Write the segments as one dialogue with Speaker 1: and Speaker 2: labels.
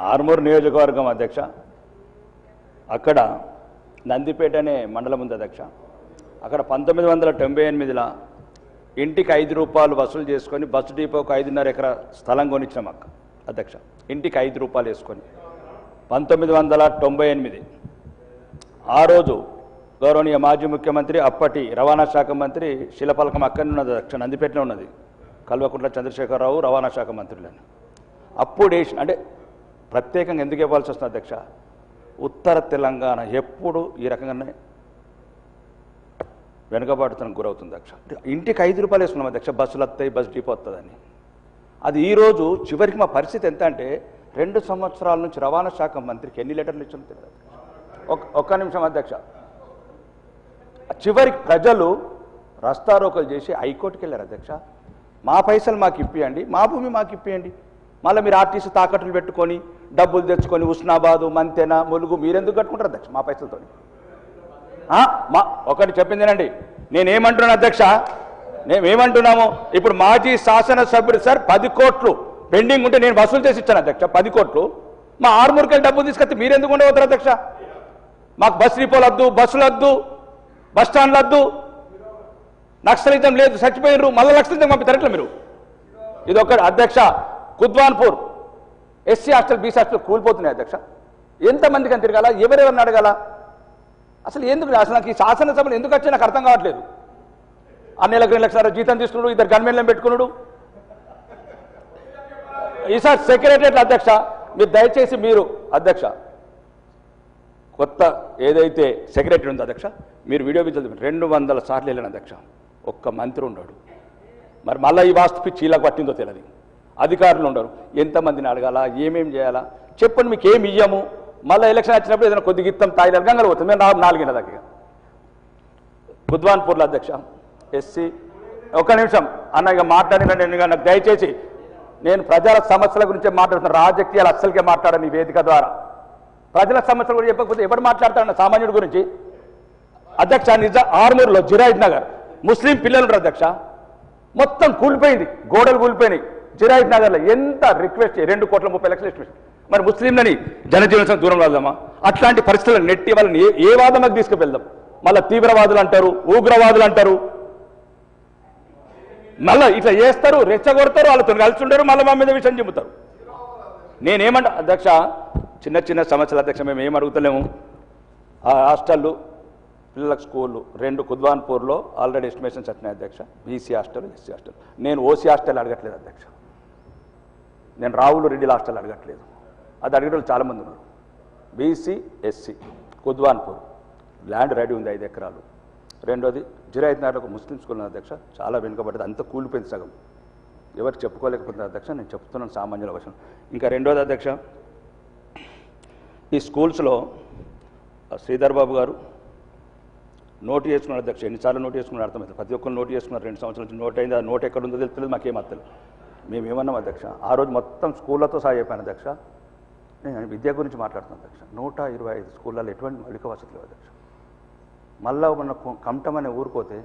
Speaker 1: ఆర్మూర్ నియోజకవర్గం అధ్యక్ష, అక్కడ నందిపేట అనే మండలం ఉంది అధ్యక్ష. అక్కడ 1998లో ఇంటికి ₹5 వసూలు చేసుకొని బస్సు డిపోకు 5.5 ఎకరా స్థలం కొనిచ్చినాం అక్క అధ్యక్ష. ఇంటికి ₹5 వేసుకొని 1998 ఆ రోజు గౌరవనీయ మాజీ ముఖ్యమంత్రి అప్పటి రవాణా శాఖ మంత్రి శిలపలకం అక్కడనే ఉన్నది అధ్యక్ష, నందిపేటలో ఉన్నది. కల్వకుంట్ల చంద్రశేఖరరావు రవాణా శాఖ మంత్రులని అప్పుడు వేసిన, అంటే ప్రత్యేకంగా ఎందుకు ఇవ్వాల్సి వస్తుంది అధ్యక్ష, ఉత్తర తెలంగాణ ఎప్పుడు ఈ రకంగానే వెనుకబాటుతనం గురవుతుంది అధ్యక్ష. ఇంటికి ₹5 వేసుకున్నాం అధ్యక్ష, బస్సులు వస్తాయి, బస్సు డిపో వస్తుందని. అది ఈరోజు చివరికి మా పరిస్థితి ఎంత అంటే 2 సంవత్సరాల నుంచి రవాణా శాఖ మంత్రికి ఎన్ని లెటర్లు ఇచ్చామో తెలియదు. ఒక్క నిమిషం అధ్యక్ష. చివరికి ప్రజలు రస్తారోకలు చేసి హైకోర్టుకి వెళ్ళారు అధ్యక్ష. మా పైసలు మాకు ఇప్పియండి, మా భూమి మాకు ఇప్పియండి. మళ్ళీ మీరు ఆర్టీసీ తాకట్టులు పెట్టుకొని డబ్బులు తెచ్చుకొని హుస్నాబాదు, మంతెన, ములుగు మీరెందుకు కట్టుకుంటారు అధ్యక్ష మా పైసలతో? ఒకటి చెప్పిందేనండి, నేనేమంటున్నాను అధ్యక్ష, మేమేమంటున్నాము, ఇప్పుడు మాజీ శాసనసభ్యుడు సార్ 10 కోట్లు పెండింగ్ ఉంటే నేను వసూలు చేసి ఇచ్చాను అధ్యక్ష. 10 కోట్లు మా ఆర్మూర్కెళ్ళి డబ్బులు తీసుకొస్తే మీరెందుకు ఉండవద్దు అధ్యక్ష? మాకు బస్ డిపోలు వద్దు, బస్సులు వద్దు, బస్ స్టాండ్లు వద్దు, నక్సలిజం లేదు, చచ్చిపోయినరు, మళ్ళీ నక్సలిజం పంపిస్తారట్లా మీరు? ఇది ఒక్కటి అధ్యక్ష. Kudwanpur SC hostel, BC hostel కూలిపోతున్నాయి అధ్యక్ష. ఎంతమందికి అని తిరగాల, ఎవరెవరిని అడగాల? అసలు ఎందుకు, అసలు నాకు ఈ శాసనసభలు ఎందుకు వచ్చి నాకు అర్థం కావట్లేదు. 6 నెలలకు 2 లక్షల జీతం తీసుకున్నాడు, 2 గన్మెన్లను పెట్టుకున్నాడు. ఈసారి సెక్రటరియట్ అధ్యక్ష, మీరు దయచేసి మీరు అధ్యక్ష కొత్త ఏదైతే సెక్రటరీ ఉందో అధ్యక్ష, మీరు వీడియో విజువల్ 200 సార్లు వెళ్ళాను అధ్యక్ష, ఒక్క మంత్రి ఉన్నాడు. మరి మళ్ళీ ఈ వాస్తు పిచ్చి ఇలా పట్టిందో తెలియదు. అధికారులు ఉండరు, ఎంతమందిని అడగాల, ఏమేం చేయాలా చెప్పండి, మీకు ఏమి ఇయ్యము. మళ్ళీ ఎలక్షన్ వచ్చినప్పుడు ఏదైనా కొద్దిగా ఇస్తాం, తాయిలు గంగలు పోతుంది. మేము 4 గంటల దగ్గర బుద్వాన్పూర్లో అధ్యక్ష ఎస్సీ. ఒక్క నిమిషం అన్న, ఇక మాట్లాడిన నాకు దయచేసి, నేను ప్రజల సమస్యల గురించి మాట్లాడుతున్నా, రాజకీయాలు అస్సలకే మాట్లాడాను ఈ వేదిక ద్వారా. ప్రజల సమస్యల గురించి చెప్పకపోతే ఎవరు మాట్లాడతారన్న సామాన్యుడి గురించి అధ్యక్ష? ఆర్మూర్లో జిరాయిద్ నగర్ ముస్లిం పిల్లలు ఉంటారు అధ్యక్ష, మొత్తం కూలిపోయింది, గోడలు కూలిపోయినాయి. జిరాయిద్ నగర్లో ఎంత రిక్వెస్ట్, 2,30,00,000 ఎస్టిమేషన్. మరి ముస్లింలని జనజీవన దూరం రాదామా? అట్లాంటి పరిస్థితులను నెట్టి వాళ్ళని ఏ వాదనకు తీసుకువెళ్దాం? మళ్ళీ తీవ్రవాదులు అంటారు, ఉగ్రవాదులు అంటారు, మళ్ళీ ఇట్లా చేస్తారు, రెచ్చగొడతారు, వాళ్ళతో కలిసి ఉంటారు, మళ్ళీ మా మీద విషయం చెబుతారు. నేనేమంటా అధ్యక్ష, చిన్న చిన్న సమస్యలు అధ్యక్ష, మేము ఏం అడుగుతలేము. ఆ హాస్టళ్ళు, పిల్లలకు స్కూళ్ళు 2 కుద్వాన్పూర్లో ఆల్రెడీ ఎస్టిమేషన్స్ వచ్చినాయి అధ్యక్ష. BC hostel, SC hostel. నేను ఓసీ హాస్టల్ అడగట్లేదు అధ్యక్ష, నేను రావులు రెడ్డిల హాస్టల్ అడగట్లేదు. అది అడిగేటోళ్ళు చాలామంది ఉన్నారు. BC, SC, Kudwanpur land ready ఉంది 5 ఎకరాలు. రెండోది జిరాయిద్ నగర్లో ఒక ముస్లిం స్కూల్ ఉంది అధ్యక్ష, చాలా వెనుకబడ్డది, అంతా కూలిపోయింది సగం. ఎవరికి చెప్పుకోలేకపోతుంది అధ్యక్ష, నేను చెప్తున్నాను సామాన్యుల అవసరం. ఇంకా రెండోది అధ్యక్ష, ఈ స్కూల్స్లో శ్రీధర్ బాబు గారు నోటు చేసుకున్నారు అధ్యక్ష. ఎన్నిసార్లు నోటు చేసుకున్నారు అర్థమవుతుంది. ప్రతి ఒక్కరు నోటు చేసుకున్నారు. 2 సంవత్సరాల నుంచి నోట్ అయింది. ఆ నోట్ ఎక్కడ ఉందో తెలుస్తుంది, మాకేం అర్థం. మేమేమన్నాం అధ్యక్ష, ఆ రోజు మొత్తం స్కూళ్ళతో సహా చెప్పాను అధ్యక్ష. నేను విద్య గురించి మాట్లాడుతున్నాను అధ్యక్ష. 125 స్కూళ్ళలో ఎటువంటి మౌలిక వసతులు లేవు అధ్యక్ష. మళ్ళా మన కమటం అనే ఊరిపోతే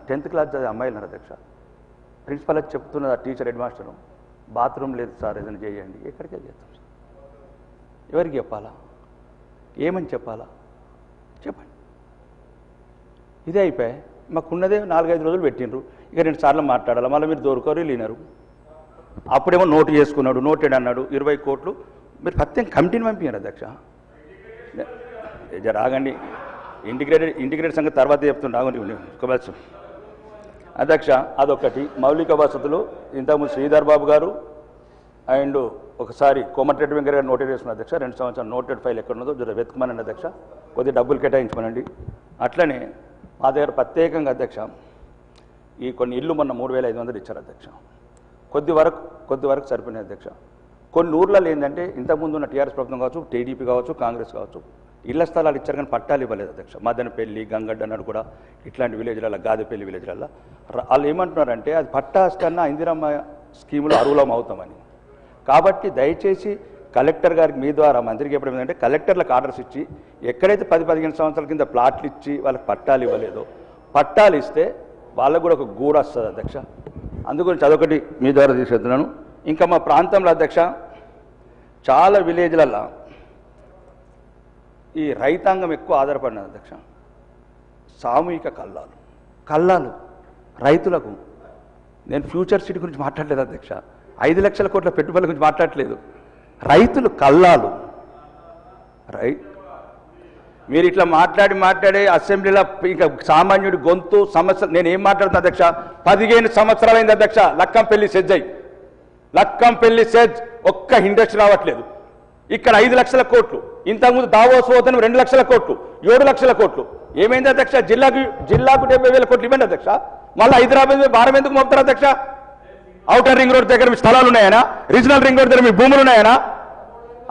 Speaker 1: 10th క్లాస్ చదివే అమ్మాయిలు అధ్యక్ష. ప్రిన్సిపల్ వచ్చి చెప్తున్నది ఆ టీచర్, హెడ్ మాస్టరు, బాత్రూమ్ లేదు సార్, ఏదైనా చేయండి. ఎక్కడికే చేస్తాం సార్? ఎవరికి చెప్పాలా, ఏమని చెప్పాలా చెప్పండి? ఇదే అయిపోయి మాకున్నదే 4-5 రోజులు పెట్టినరు. ఇక 2 సార్లు మాట్లాడాలి, మళ్ళీ మీరు దొరకరు లేనరు. అప్పుడేమో నోటు చేసుకున్నాడు, నోటెడ్ అన్నాడు, 20 కోట్లు. మీరు ప్రత్యేక కమిటీని పంపించారు అధ్యక్ష. రాగండి, ఇంటిగ్రేటెడ్ సంగతి తర్వాత చెప్తుండే రాగండి అధ్యక్ష. అదొకటి. మౌలిక వసతులు ఇంతకుముందు శ్రీధర్ బాబు గారు అండ్ ఒకసారి కోమటిరెడ్డి వెంకయ్య గారు నోటెడ్ చేసుకున్న అధ్యక్ష. 2 సంవత్సరాలు నోటెడ్ ఫైల్ ఎక్కడ ఉన్నదో జర వెతుకుమనండి అధ్యక్ష, కొద్దిగా డబ్బులు కేటాయించమనండి. అట్లనే మా దగ్గర ప్రత్యేకంగా అధ్యక్ష ఈ కొన్ని ఇల్లు మొన్న 3,500 ఇచ్చారు అధ్యక్ష. కొద్ది వరకు సరిపోయినాయి అధ్యక్ష. కొన్ని ఊర్లలో ఏంటంటే ఇంతకుముందు ఉన్న టీఆర్ఎస్ ప్రభుత్వం కావచ్చు, టీడీపీ కావచ్చు, కాంగ్రెస్ కావచ్చు, ఇళ్ల స్థలాలు ఇచ్చారు కానీ పట్టాలు ఇవ్వలేదు అధ్యక్ష. మదనపల్లి, గంగడ్డ అన్నాడు కూడా, ఇట్లాంటి విలేజ్లలో, గాదిపల్లి విలేజ్లలో వాళ్ళు ఏమంటున్నారంటే అది పట్టా కన్నా ఇందిరమ్మ స్కీములో అర్హులం అవుతామని. కాబట్టి దయచేసి కలెక్టర్ గారికి మీ ద్వారా మంత్రికి చెప్పడం ఏంటంటే, కలెక్టర్లకు ఆర్డర్స్ ఇచ్చి ఎక్కడైతే 10-15 సంవత్సరాల కింద ప్లాట్లు ఇచ్చి వాళ్ళకి పట్టాలు ఇవ్వలేదో, పట్టాలు ఇస్తే వాళ్ళకు కూడా ఒక గూడు వస్తుంది అధ్యక్ష. అందుగురించి అదొకటి మీ ద్వారా తీసుకెళ్తున్నాను. ఇంకా మా ప్రాంతంలో అధ్యక్ష చాలా విలేజ్లల్లో ఈ రైతాంగం ఎక్కువ ఆధారపడినది అధ్యక్ష. సామూహిక కల్లాలు రైతులకు. నేను ఫ్యూచర్ సిటీ గురించి మాట్లాడలేదు అధ్యక్ష, 5 లక్షల కోట్ల పెట్టుబడుల గురించి మాట్లాడలేదు. రైతులు కల్లాలు. మీరు ఇట్లా మాట్లాడి అసెంబ్లీలో ఇంకా సామాన్యుడి గొంతు సమస్య. నేను ఏం మాట్లాడుతున్నా అధ్యక్ష, 15 సంవత్సరాలైంది అధ్యక్ష లక్కంపల్లి సెజ్ ఒక్క ఇండస్ట్రీ రావట్లేదు. ఇక్కడ 5 లక్షల కోట్లు, ఇంతకుముందు దావోస్ పోతను 2 లక్షల కోట్లు, 7 లక్షల కోట్లు. ఏమైంది అధ్యక్ష? జిల్లాకు 70,000 కోట్లు ఇవ్వండి అధ్యక్ష. మళ్ళీ హైదరాబాద్ భారం ఎందుకు మోపుతారు అధ్యక్ష? ఔటర్ రింగ్ రోడ్ దగ్గర మీ స్థలాలు ఉన్నాయనా? రీజనల్ రింగ్ రోడ్ దగ్గర మీ భూములు ఉన్నాయనా?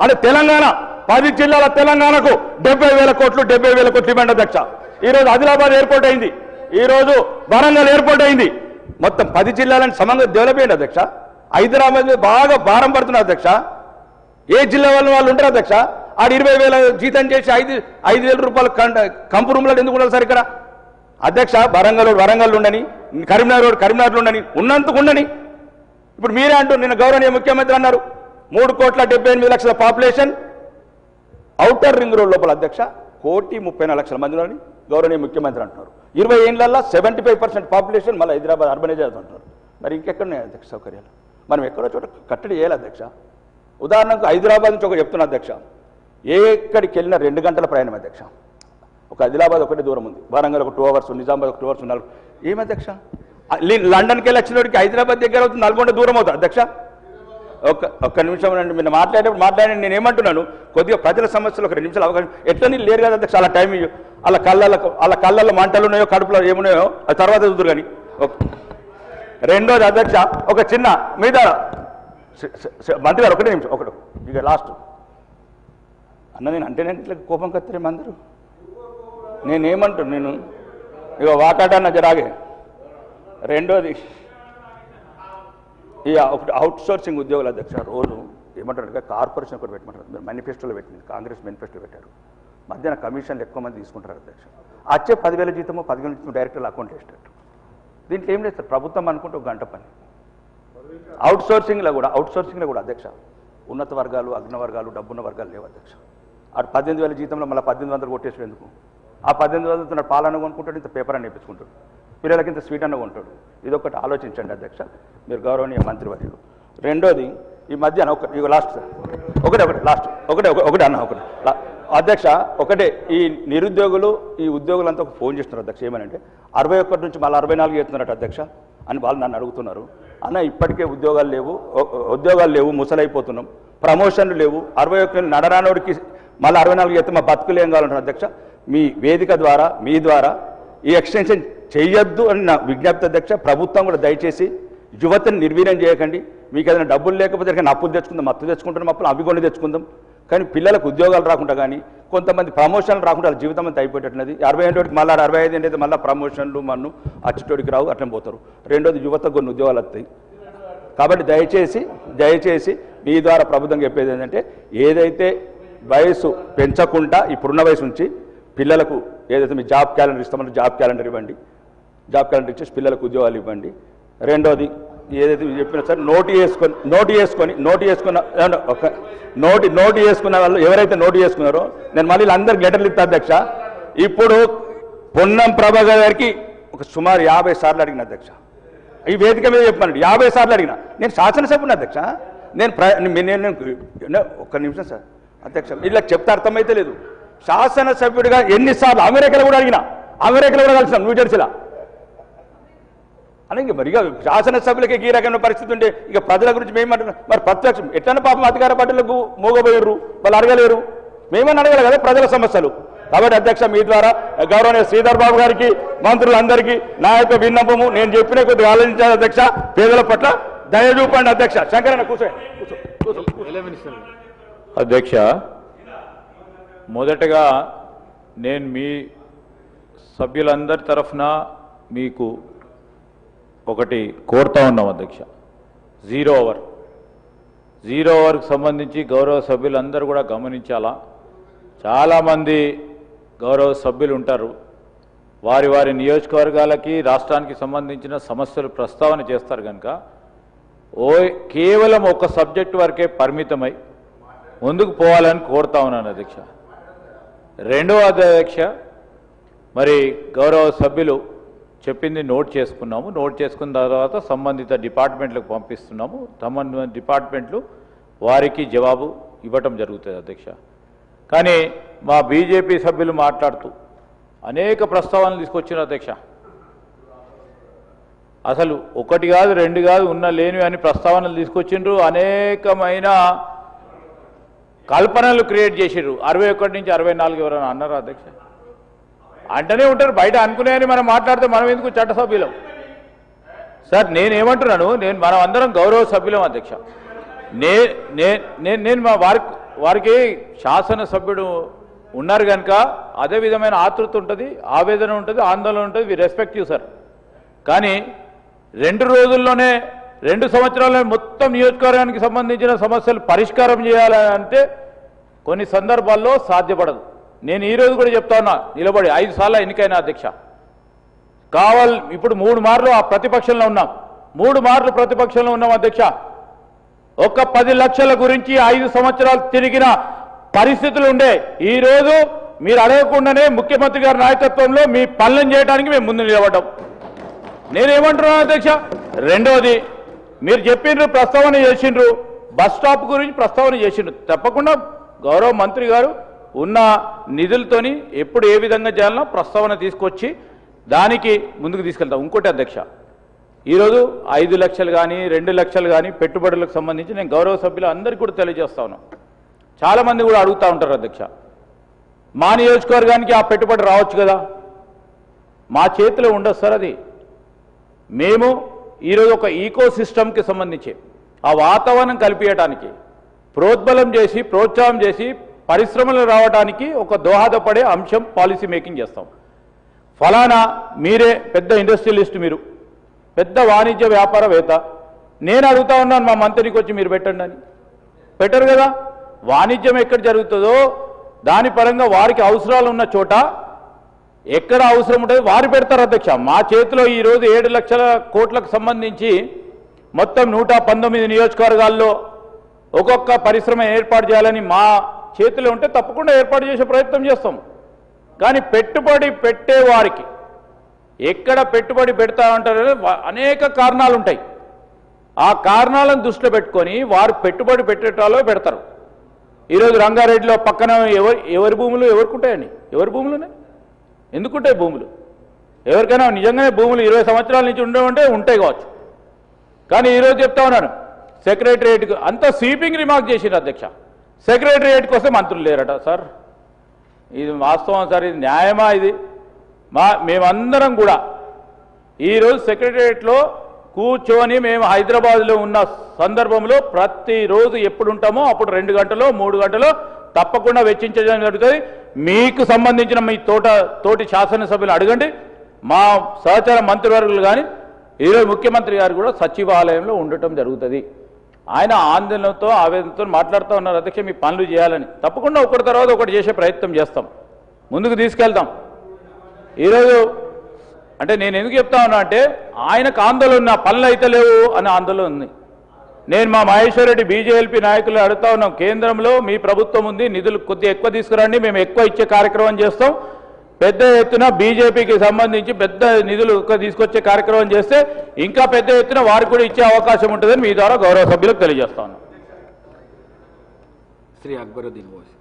Speaker 1: అంటే తెలంగాణ 10 జిల్లాల తెలంగాణకు 70,000 కోట్లు ఇవ్వండి అధ్యక్ష. ఈరోజు ఆదిలాబాద్ ఎయిర్పోర్ట్ అయింది, ఈరోజు వరంగల్ ఎయిర్పోర్ట్ అయింది. మొత్తం 10 జిల్లాలను సమంగా డెవలప్ అయ్యింది అధ్యక్ష. హైదరాబాద్ మీద బాగా భారం పడుతున్నారు అధ్యక్ష. ఏ జిల్లా వాళ్ళు ఉంటారు అధ్యక్ష? ఆడు 20,000 జీతం చేసి 5,000 రూపాయలు కంపు రూమ్లో ఎందుకు ఉండాలి సార్ ఇక్కడ అధ్యక్ష? వరంగల్ ఉండని, కరీంనగర్ ఉండని, ఉన్నందుకు ఉండని. ఇప్పుడు మీరే అంటూ నిన్న గౌరవనీయ ముఖ్యమంత్రి అన్నారు 3,78,00,000 పాపులేషన్ ఔటర్ రింగ్ రోడ్ లోపల అధ్యక్ష 1,34,00,000 మందిలోని గౌరవనీయ ముఖ్యమంత్రి అంటున్నారు. 20 ఏళ్లలో 75% పాపులేషన్ మళ్ళీ హైదరాబాద్ అర్బనైజ్ అంటున్నారు. మరి ఇంకెక్కడున్నాయి అధ్యక్ష సౌకర్యాలు? మనం ఎక్కడో చోట కట్టడి చేయాలి అధ్యక్ష. ఉదాహరణకు హైదరాబాద్ నుంచి ఒక చెప్తున్నా అధ్యక్ష, ఎక్కడికి వెళ్ళినా 2 గంటల ప్రయాణం అధ్యక్ష. ఒక ఆదిలాబాద్ ఒకటి దూరం ఉంది, వరంగల్ ఒక 2 అవర్స్, నిజామాబాద్ ఒక 2 అవర్స్ ఉన్నారు. ఏమి అధ్యక్ష? లండన్కి వెళ్ళి వచ్చినోడికి హైదరాబాద్ దగ్గర అవుతుంది, నల్గొండ దూరం అవుతుంది అధ్యక్ష. ఒక్క నిమిషం అండి, మీరు మాట్లాడి నేను ఏమంటున్నాను, కొద్దిగా ప్రజల సమస్యలు ఒక 2 నిమిషాలు అవకాశం. ఎట్లా నీళ్ళు లేరు కదా అధ్యక్ష, అలా టైం ఇయ్యు. అలా కళ్ళల్లో మంటలు ఉన్నాయో, కడుపులో ఏమున్నాయో అది తర్వాత చూద్దరు కానీ. రెండోది అధ్యక్ష, ఒక చిన్న మీద మంత్రి గారు 1 నిమిషం ఇక లాస్ట్ అన్న. నేను అంటే నేను ఇట్లా కోపం కత్తిరేమో అందరూ. నేను ఇక వాకాడన్న జరాగే. రెండోది ఇక ఒకటి అవుట్ సోర్సింగ్ ఉద్యోగుల అధ్యక్ష. రోజు ఏమంటారు, కార్పొరేషన్ ఒకటి పెట్టమంటారు. మీరు మేనిఫెస్టోలో పెట్టింది, కాంగ్రెస్ మేనిఫెస్టో పెట్టారు. మధ్యాహ్నం కమిషన్లు ఎక్కువ మంది తీసుకుంటారు అధ్యక్ష. వచ్చే 10,000 జీతము 10,000 జీతం డైరెక్టర్లు అకౌంట్ వేసేటట్టు. దీంట్లో ఏం లేదు సార్, ప్రభుత్వం అనుకుంటే 1 గంట పని. అవుట్ సోర్సింగ్లో కూడా అధ్యక్ష ఉన్నత వర్గాలు, అగ్న వర్గాలు, డబ్బున్న వర్గాలు లేవు అధ్యక్ష. అటు 18,000 జీతంలో మళ్ళీ 1800 కొట్టేసి ఎందుకు? ఆ 1800 పాలన కొనుక్కుంటాడు, ఇంత పేపర్ అని నేర్పించుకుంటాడు, పిల్లలకి ఇంత స్వీట్ అన్న ఉంటాడు. ఇదొకటి ఆలోచించండి అధ్యక్ష, మీరు గౌరవనీయ మంత్రివర్యులు. రెండోది ఈ మధ్యాహ్నం ఇక లాస్ట్ సార్ ఒకటే అన్న అధ్యక్ష. ఒకటే ఈ నిరుద్యోగులు ఈ ఉద్యోగులంతా ఒక ఫోన్ చేస్తున్నారు అధ్యక్ష. ఏమనంటే 61 నుంచి మళ్ళీ 64 చేస్తున్నారట అధ్యక్ష అని వాళ్ళు నన్ను అడుగుతున్నారు. అన్న ఇప్పటికే ఉద్యోగాలు లేవు, ముసలైపోతున్నాం, ప్రమోషన్లు లేవు. 61 నడరానోడికి మళ్ళీ 64 చేస్తే మా బతుకులు ఏం కావాలంటారు అధ్యక్ష. మీ వేదిక ద్వారా మీ ద్వారా ఈ ఎక్స్టెన్షన్ చేయొద్దు అని నా విజ్ఞప్తి అధ్యక్ష. ప్రభుత్వం కూడా దయచేసి యువతను నిర్వీర్యం చేయకండి. మీకు ఏదైనా డబ్బులు లేకపోతే అప్పులు తెచ్చుకుందాం, మత్తు తెచ్చుకుంటున్నాం, అప్పులు అవి కొన్ని తెచ్చుకుందాం. కానీ పిల్లలకు ఉద్యోగాలు రాకుండా కానీ కొంతమంది ప్రమోషన్లు రాకుండా వాళ్ళ జీవితం అంతా అయిపోయేటట్టున్నది. 60 మళ్ళీ 65 అయితే మళ్ళీ ప్రమోషన్లు మన్ను అచ్చుటోడికి రావు, అట్లా పోతారు. రెండోది యువతకు కొన్ని ఉద్యోగాలు వస్తాయి. కాబట్టి దయచేసి మీ ద్వారా ప్రభుత్వం చెప్పేది ఏంటంటే, ఏదైతే వయసు పెంచకుండా ఇప్పుడున్న వయసు నుంచి పిల్లలకు ఏదైతే మీ జాబ్ క్యాలెండర్ ఇస్తామో జాబ్ క్యాలెండర్ ఇవ్వండి, జాబ్ క్యాలెండర్ ఇచ్చేసి పిల్లలకు ఉద్యోగాలు ఇవ్వండి. రెండోది ఏదైతే చెప్పినా సార్ నోటు చేసుకున్న వాళ్ళు ఎవరైతే నోటు చేసుకున్నారో నేను మళ్ళీ అందరికి లెటర్లు ఇస్తా అధ్యక్ష. ఇప్పుడు పొన్నం ప్రభాకర్ గారికి ఒక సుమారు 50 సార్లు అడిగిన అధ్యక్ష. ఈ వేదిక మీద చెప్పానండి, 50 సార్లు అడిగిన. నేను శాసనసభ్యుని అధ్యక్ష. నేను ఒక్క నిమిషం సార్ అధ్యక్ష, ఇలా చెప్తే అర్థమైతే లేదు. శాసనసభ్యుడిగా ఎన్నిసార్లు అమెరికాలో కూడా కలిసినాం, న్యూజెర్సీలో. అని మరి ఇక శాసనసభ్యులకి ఈ రకమైన పరిస్థితి ఉంటే ఇక ప్రజల గురించి మేమంటున్నాం. మరి ప్రత్యక్షం ఎట్లన్నా పాపం అధికార పార్టీలకు మూగబోయారు, వాళ్ళు అడగలేరు. మేమని అడగలి కదా ప్రజల సమస్యలు. కాబట్టి అధ్యక్ష మీ ద్వారా గౌరవనీయ శ్రీధర్ బాబు గారికి, మంత్రులందరికీ నా యొక్క విన్నపము, నేను చెప్పిన కొద్దిగా ఆలోచించాలి అధ్యక్ష. పేదల పట్ల దయ చూపండి అధ్యక్ష. శంకరన్న కూర్చో.
Speaker 2: అధ్యక్ష, మొదటగా నేను మీ సభ్యులందరి తరఫున మీకు ఒకటి కోరుతా ఉన్నాం అధ్యక్ష. 0 అవర్కి సంబంధించి గౌరవ సభ్యులందరూ కూడా గమనించాలా. చాలామంది గౌరవ సభ్యులు ఉంటారు, వారి నియోజకవర్గాలకి రాష్ట్రానికి సంబంధించిన సమస్యలు ప్రస్తావన చేస్తారు కనుక కేవలం ఒక సబ్జెక్ట్ వరకే పరిమితమై ముందుకు పోవాలని కోరుతా ఉన్నాను అధ్యక్ష. రెండవ అధ్యక్ష, మరి గౌరవ సభ్యులు చెప్పింది నోట్ చేసుకున్నాము. నోట్ చేసుకున్న తర్వాత సంబంధిత డిపార్ట్మెంట్లకు పంపిస్తున్నాము. సంబంధిత డిపార్ట్మెంట్లు వారికి జవాబు ఇవ్వటం జరుగుతుంది అధ్యక్ష. కానీ మా బీజేపీ సభ్యులు మాట్లాడుతూ అనేక ప్రస్తావనలు తీసుకొచ్చిన అధ్యక్ష. అసలు ఒకటి కాదు రెండు కాదు ఉన్న లేనివి అని ప్రస్తావనలు తీసుకొచ్చిండ్రు. అనేకమైన కల్పనలు క్రియేట్ చేసిర్రు. 61 నుంచి 64 ఎవరైనా అన్నారు అధ్యక్ష? అంటనే ఉంటారు. బయట అనుకునేవని మనం మాట్లాడితే మనం ఎందుకు చట్టసభ్యులం? సార్ నేనేమంటున్నాను, మనం అందరం గౌరవ సభ్యులం అధ్యక్ష. నేను మా వారికి శాసనసభ్యుడు ఉన్నారు కనుక అదే విధమైన ఆతృత ఉంటుంది, ఆవేదన ఉంటుంది, ఆందోళన ఉంటుంది. We respect you sir. కానీ 2 రోజుల్లోనే 2 సంవత్సరాల్లో మొత్తం నియోజకవర్గానికి సంబంధించిన సమస్యలు పరిష్కారం చేయాలంటే కొన్ని సందర్భాల్లో సాధ్యపడదు. నేను ఈరోజు కూడా చెప్తా ఉన్నా, నిలబడి 5 సార్లు ఎన్నికైనా అధ్యక్ష. ఇప్పుడు 3 మార్లు ఆ ప్రతిపక్షంలో ఉన్నాం. 3 మార్లు ప్రతిపక్షంలో ఉన్నాం అధ్యక్ష. ఒక 10 లక్షల గురించి 5 సంవత్సరాలు తిరిగిన పరిస్థితులు ఉండే. ఈరోజు మీరు అడగకుండానే ముఖ్యమంత్రి గారి నాయకత్వంలో మీ పనులను చేయడానికి మేము ముందు నిలబడ్డాం. నేనేమంటున్నాను అధ్యక్ష, రెండోది మీరు చెప్పిండ్రు, ప్రస్తావన చేసిండ్రు, బస్ స్టాప్ గురించి ప్రస్తావన చేసిండ్రు. తప్పకుండా గౌరవ మంత్రి గారు ఉన్న నిధులతోని ఎప్పుడు ఏ విధంగా చేయాలనో ప్రస్తావన తీసుకొచ్చి దానికి ముందుకు తీసుకెళ్తాం. ఇంకోటి అధ్యక్ష, ఈరోజు 5 లక్షలు కానీ 2 లక్షలు కానీ పెట్టుబడులకు సంబంధించి నేను గౌరవ సభ్యులు అందరికీ కూడా తెలియజేస్తా ఉన్నాను. చాలామంది కూడా అడుగుతూ ఉంటారు అధ్యక్ష, మా నియోజకవర్గానికి ఆ పెట్టుబడి రావచ్చు కదా. మా చేతిలో ఉండదు సార్ అది. మేము ఈరోజు ఒక ఈకో సిస్టమ్కి సంబంధించి ఆ వాతావరణం కల్పించడానికి ప్రోద్బలం చేసి ప్రోత్సాహం చేసి పరిశ్రమలు రావడానికి ఒక దోహదపడే అంశం పాలసీ మేకింగ్ చేస్తాం. ఫలానా మీరే పెద్ద ఇండస్ట్రియలిస్ట్, మీరు పెద్ద వాణిజ్య వ్యాపారవేత్త, నేను అడుగుతా ఉన్నాను మా మంత్రికి వచ్చి మీరు పెట్టండి అని. పెట్టరు కదా. వాణిజ్యం ఎక్కడ జరుగుతుందో దాని పరంగా వారికి అవసరాలు ఉన్న చోట ఎక్కడ అవసరం ఉంటుంది వారు పెడతారు అధ్యక్ష. మా చేతిలో ఈరోజు 7 లక్షల కోట్లకు సంబంధించి మొత్తం 119 నియోజకవర్గాల్లో ఒక్కొక్క పరిశ్రమ ఏర్పాటు చేయాలని మా చేతిలో ఉంటే తప్పకుండా ఏర్పాటు చేసే ప్రయత్నం చేస్తాం. కానీ పెట్టుబడి పెట్టే వారికి ఎక్కడ పెట్టుబడి పెడతా ఉంటారో అనేక కారణాలు ఉంటాయి. ఆ కారణాలను దృష్టిలో పెట్టుకొని వారు పెట్టుబడి పెట్టేటాలో పెడతారు. ఈరోజు రంగారెడ్డిలో పక్కన ఎవరి భూములు ఎవరికి ఉంటాయండి? ఎవరి భూములునే ఎందుకుంటాయి భూములు? ఎవరికైనా నిజంగానే భూములు 20 సంవత్సరాల నుంచి ఉండేవంటే ఉంటాయి కావచ్చు. కానీ ఈరోజు చెప్తా ఉన్నాను, సెక్రటరియట్కి అంతా స్వీపింగ్ రిమార్క్ చేసింది అధ్యక్ష. సెక్రటరియట్ కోసం మంత్రులు లేరట సార్. ఇది వాస్తవం సార్, ఇది న్యాయమా? ఇది మేమందరం కూడా ఈరోజు సెక్రటరియట్లో కూర్చొని మేము హైదరాబాద్లో ఉన్న సందర్భంలో ప్రతిరోజు ఎప్పుడు ఉంటామో అప్పుడు 2 గంటలో 3 గంటలో తప్పకుండా వెచ్చించడం జరుగుతుంది. మీకు సంబంధించిన మీ తోటి శాసనసభ్యులు అడగండి, మా సహచార మంత్రివర్గులు కానీ ఈరోజు ముఖ్యమంత్రి గారు కూడా సచివాలయంలో ఉండటం జరుగుతుంది. ఆయన ఆందోళనతో ఆవేదనతో మాట్లాడుతూ ఉన్నారు అధ్యక్ష, మీ పనులు చేయాలని. తప్పకుండా ఒకటి తర్వాత ఒకటి చేసే ప్రయత్నం చేస్తాం, ముందుకు తీసుకెళ్తాం. ఈరోజు అంటే నేను ఎందుకు చెప్తా ఉన్నా అంటే ఆయనకు ఆందోళన ఉన్న పనులు అయితే లేవు అనే ఆందోళన ఉంది. నేను మా మహేశ్వర్ రెడ్డి బీజేపీ నాయకులు అడుగుతా ఉన్నాం, కేంద్రంలో మీ ప్రభుత్వం ఉంది, నిధులు కొద్దిగా ఎక్కువ తీసుకురండి, మేము ఎక్కువ ఇచ్చే కార్యక్రమం చేస్తాం. పెద్ద ఎత్తున బీజేపీకి సంబంధించి పెద్ద నిధులు తీసుకొచ్చే కార్యక్రమం చేస్తే ఇంకా పెద్ద ఎత్తున వారికి కూడా ఇచ్చే అవకాశం ఉంటుందని మీ ద్వారా గౌరవ సభ్యులకు తెలియజేస్తా ఉన్నాం.
Speaker 3: శ్రీ అక్బరుద్దీన్ ఓవైసీ.